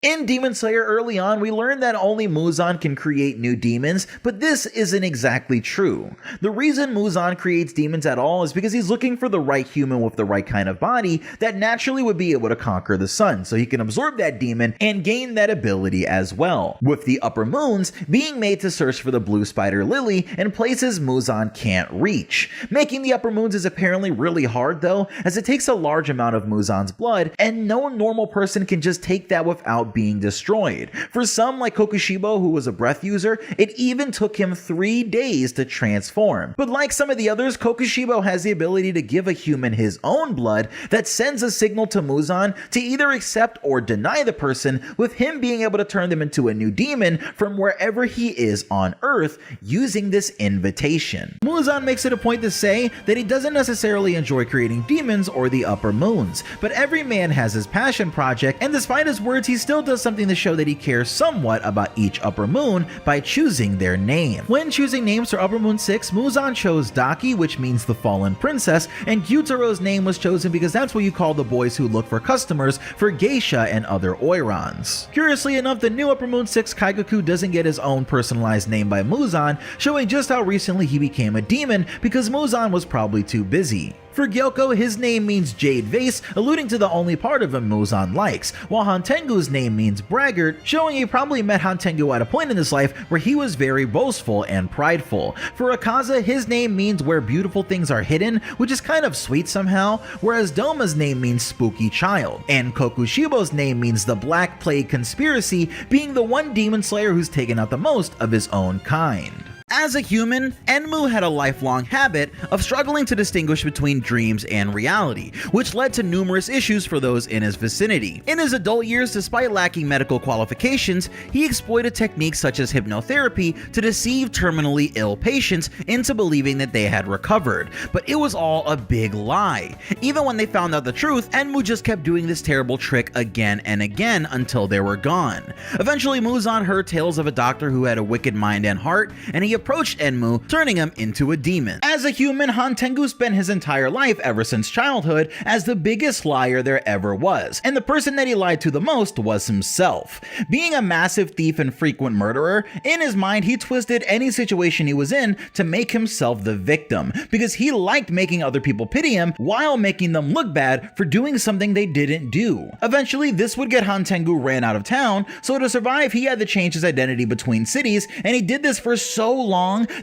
In Demon Slayer early on, we learned that only Muzan can create new demons, but this isn't exactly true. The reason Muzan creates demons at all is because he's looking for the right human with the right kind of body that naturally would be able to conquer the sun, so he can absorb that demon and gain that ability as well, with the upper moons being made to search for the blue spider lily in places Muzan can't reach. Making the upper moons is apparently really hard though, as it takes a large amount of Muzan's blood, and no normal person can just take that without being destroyed. For some, like Kokushibo, who was a breath user, it even took him 3 days to transform. But like some of the others, Kokushibo has the ability to give a human his own blood that sends a signal to Muzan to either accept or deny the person, with him being able to turn them into a new demon from wherever he is on Earth using this invitation. Muzan makes it a point to say that he doesn't necessarily enjoy creating demons or the upper moons, but every man has his passion project, and despite his words, he still does something to show that he cares somewhat about each upper moon by choosing their name. When choosing names for Upper Moon 6, Muzan chose Daki, which means the fallen princess, and Gyutaro's name was chosen because that's what you call the boys who look for customers for geisha and other oirons. Curiously enough, the new Upper Moon 6 Kaigaku doesn't get his own personalized name by Muzan, showing just how recently he became a demon because Muzan was probably too busy. For Gyoko, his name means Jade Vase, alluding to the only part of him Muzan likes, while Hantengu's name means Braggart, showing he probably met Hantengu at a point in his life where he was very boastful and prideful. For Akaza, his name means where beautiful things are hidden, which is kind of sweet somehow, whereas Doma's name means spooky child, and Kokushibo's name means the Black Plague Conspiracy, being the one demon slayer who's taken out the most of his own kind. As a human, Enmu had a lifelong habit of struggling to distinguish between dreams and reality, which led to numerous issues for those in his vicinity. In his adult years, despite lacking medical qualifications, he exploited techniques such as hypnotherapy to deceive terminally ill patients into believing that they had recovered, but it was all a big lie. Even when they found out the truth, Enmu just kept doing this terrible trick again and again until they were gone. Eventually, Muzan heard tales of a doctor who had a wicked mind and heart, and he approached Enmu, turning him into a demon. As a human, Hantengu spent his entire life ever since childhood as the biggest liar there ever was, and the person that he lied to the most was himself. Being a massive thief and frequent murderer, in his mind he twisted any situation he was in to make himself the victim, because he liked making other people pity him while making them look bad for doing something they didn't do. Eventually, this would get Hantengu ran out of town, so to survive he had to change his identity between cities, and he did this for so long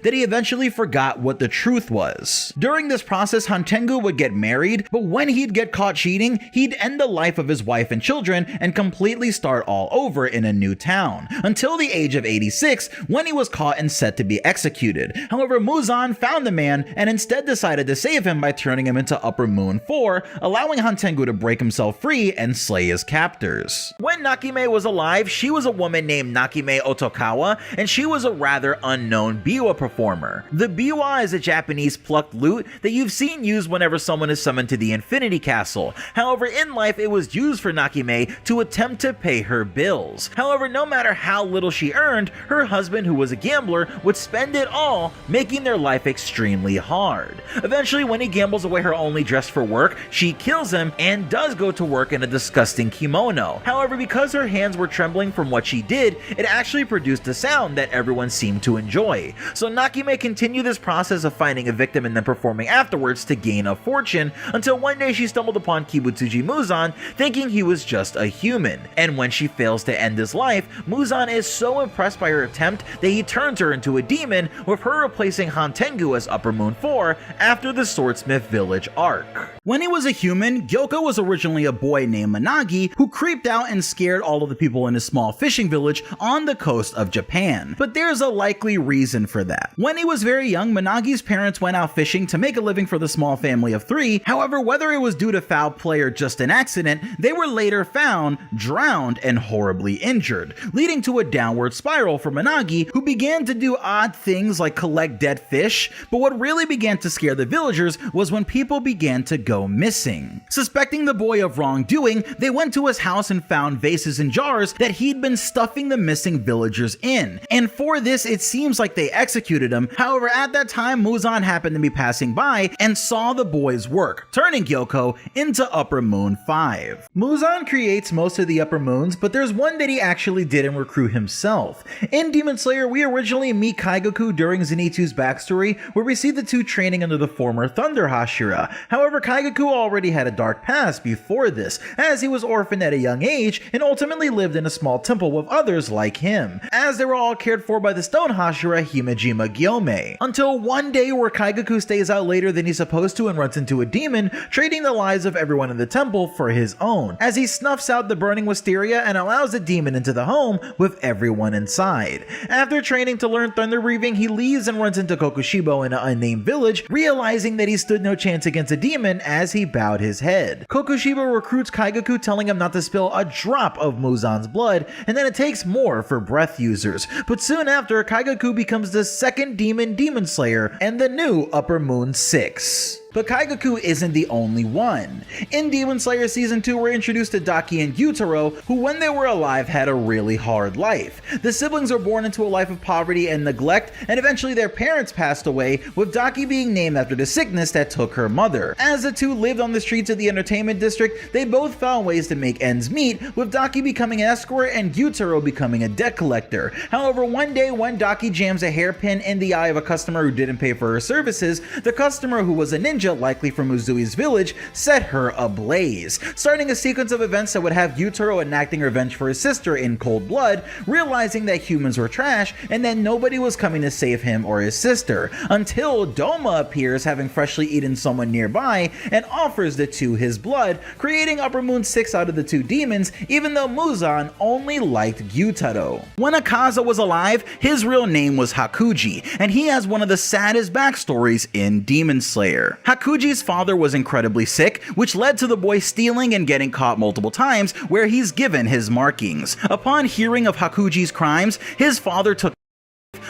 that he eventually forgot what the truth was. During this process, Hantengu would get married, but when he'd get caught cheating, he'd end the life of his wife and children and completely start all over in a new town, until the age of 86 when he was caught and set to be executed. However, Muzan found the man and instead decided to save him by turning him into Upper Moon 4, allowing Hantengu to break himself free and slay his captors. When Nakime was alive, she was a woman named Nakime Otokawa, and she was a rather unknown biwa performer. The biwa is a Japanese plucked lute that you've seen used whenever someone is summoned to the Infinity Castle. However, in life it was used for Nakime to attempt to pay her bills. However, no matter how little she earned, her husband, who was a gambler, would spend it all, making their life extremely hard. Eventually, when he gambles away her only dress for work, she kills him and does go to work in a disgusting kimono. However, because her hands were trembling from what she did, it actually produced a sound that everyone seemed to enjoy. So Nakime continued this process of finding a victim and then performing afterwards to gain a fortune, until one day she stumbled upon Kibutsuji Muzan, thinking he was just a human. And when she fails to end his life, Muzan is so impressed by her attempt that he turns her into a demon, with her replacing Hantengu as Upper Moon 4 after the Swordsmith Village arc. When he was a human, Gyoko was originally a boy named Managi who creeped out and scared all of the people in his small fishing village on the coast of Japan. But there's a likely reason for that. When he was very young, Managi's parents went out fishing to make a living for the small family of 3. However, whether it was due to foul play or just an accident, they were later found drowned and horribly injured, leading to a downward spiral for Managi, who began to do odd things like collect dead fish. But what really began to scare the villagers was when people began to go missing. Suspecting the boy of wrongdoing, they went to his house and found vases and jars that he'd been stuffing the missing villagers in. And for this, it seems like they executed him. However, at that time, Muzan happened to be passing by and saw the boy's work, turning Gyoko into Upper Moon 5. Muzan creates most of the Upper Moons, but there's one that he actually didn't recruit himself. In Demon Slayer, we originally meet Kaigoku during Zenitsu's backstory, where we see the two training under the former Thunder Hashira. However, Kaigoku already had a dark past before this, as he was orphaned at a young age and ultimately lived in a small temple with others like him, as they were all cared for by the Stone Hashira Himejima Gyome. Until one day where Kaigoku stays out later than he's supposed to and runs into a demon, trading the lives of everyone in the temple for his own, as he snuffs out the burning wisteria and allows the demon into the home with everyone inside. After training to learn thunder breathing, he leaves and runs into Kokushibo in an unnamed village, realizing that he stood no chance against a demon as he bowed his head. Kokushibo recruits Kaigoku, telling him not to spill a drop of Muzan's blood, and then it takes more for breath users. But soon after, Kaigoku becomes the second Demon Slayer and the new Upper Moon 6. But Kaigoku isn't the only one. In Demon Slayer Season 2, we're introduced to Daki and Gyutaro, who when they were alive had a really hard life. The siblings were born into a life of poverty and neglect, and eventually their parents passed away, with Daki being named after the sickness that took her mother. As the two lived on the streets of the entertainment district, they both found ways to make ends meet, with Daki becoming an escort and Gyutaro becoming a debt collector. However, one day when Daki jams a hairpin in the eye of a customer who didn't pay for her services, the customer, who was a ninja likely from Uzui's village, set her ablaze, starting a sequence of events that would have Gyutaro enacting revenge for his sister in cold blood, realizing that humans were trash and that nobody was coming to save him or his sister, until Doma appears, having freshly eaten someone nearby, and offers the two his blood, creating Upper Moon 6 out of the two demons, even though Muzan only liked Gyutaro. When Akaza was alive, his real name was Hakuji, and he has one of the saddest backstories in Demon Slayer. Hakuji's father was incredibly sick, which led to the boy stealing and getting caught multiple times, where he's given his markings. Upon hearing of Hakuji's crimes, his father took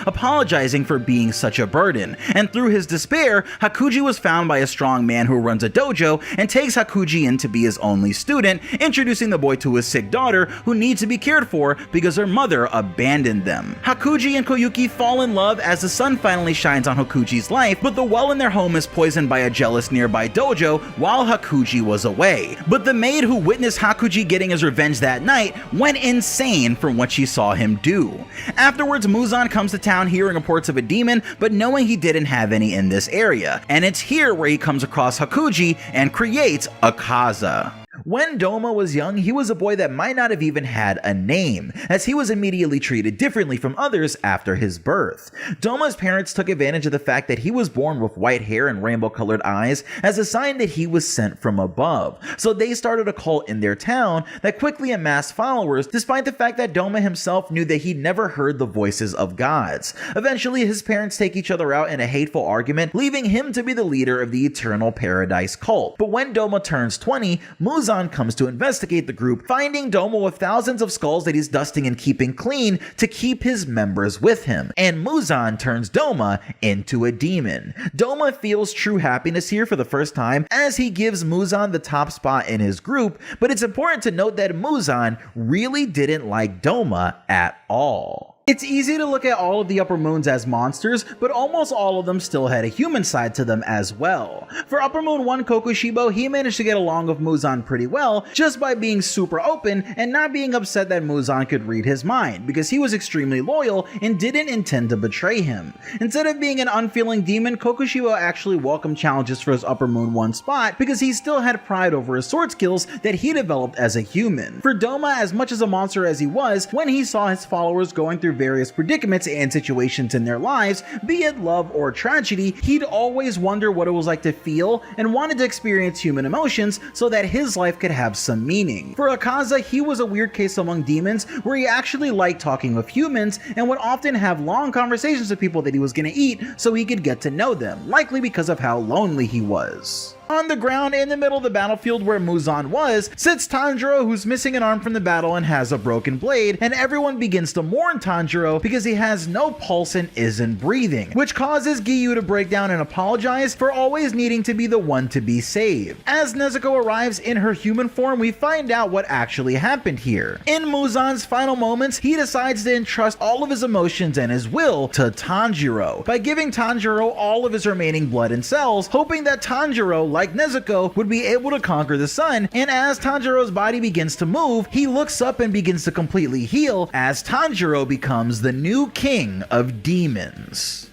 apologizing for being such a burden, and through his despair, Hakuji was found by a strong man who runs a dojo and takes Hakuji in to be his only student, introducing the boy to his sick daughter who needs to be cared for because her mother abandoned them. Hakuji and Koyuki fall in love as the sun finally shines on Hakuji's life, but the well in their home is poisoned by a jealous nearby dojo while Hakuji was away. But the maid who witnessed Hakuji getting his revenge that night went insane from what she saw him do. Afterwards, Muzan comes to town hearing reports of a demon, but knowing he didn't have any in this area, and it's here where he comes across Hakuji and creates Akaza. When Doma was young, he was a boy that might not have even had a name, as he was immediately treated differently from others after his birth. Doma's parents took advantage of the fact that he was born with white hair and rainbow-colored eyes as a sign that he was sent from above, so they started a cult in their town that quickly amassed followers, despite the fact that Doma himself knew that he'd never heard the voices of gods. Eventually, his parents take each other out in a hateful argument, leaving him to be the leader of the Eternal Paradise cult. But when Doma turns 20, Muzan comes to investigate the group, finding Doma with thousands of skulls that he's dusting and keeping clean to keep his members with him, and Muzan turns Doma into a demon. Doma feels true happiness here for the first time as he gives Muzan the top spot in his group, but it's important to note that Muzan really didn't like Doma at all. It's easy to look at all of the Upper Moons as monsters, but almost all of them still had a human side to them as well. For Upper Moon 1 Kokushibo, he managed to get along with Muzan pretty well just by being super open and not being upset that Muzan could read his mind, because he was extremely loyal and didn't intend to betray him. Instead of being an unfeeling demon, Kokushibo actually welcomed challenges for his Upper Moon 1 spot because he still had pride over his sword skills that he developed as a human. For Doma, as much as a monster as he was, when he saw his followers going through various predicaments and situations in their lives, be it love or tragedy, he'd always wonder what it was like to feel and wanted to experience human emotions so that his life could have some meaning. For Akaza, he was a weird case among demons where he actually liked talking with humans and would often have long conversations with people that he was going to eat so he could get to know them, likely because of how lonely he was. On the ground in the middle of the battlefield where Muzan was, sits Tanjiro, who's missing an arm from the battle and has a broken blade, and everyone begins to mourn Tanjiro because he has no pulse and isn't breathing, which causes Giyu to break down and apologize for always needing to be the one to be saved. As Nezuko arrives in her human form, we find out what actually happened here. In Muzan's final moments, he decides to entrust all of his emotions and his will to Tanjiro by giving Tanjiro all of his remaining blood and cells, hoping that Tanjiro, like Nezuko, would be able to conquer the sun. And as Tanjiro's body begins to move, he looks up and begins to completely heal as Tanjiro becomes the new king of demons.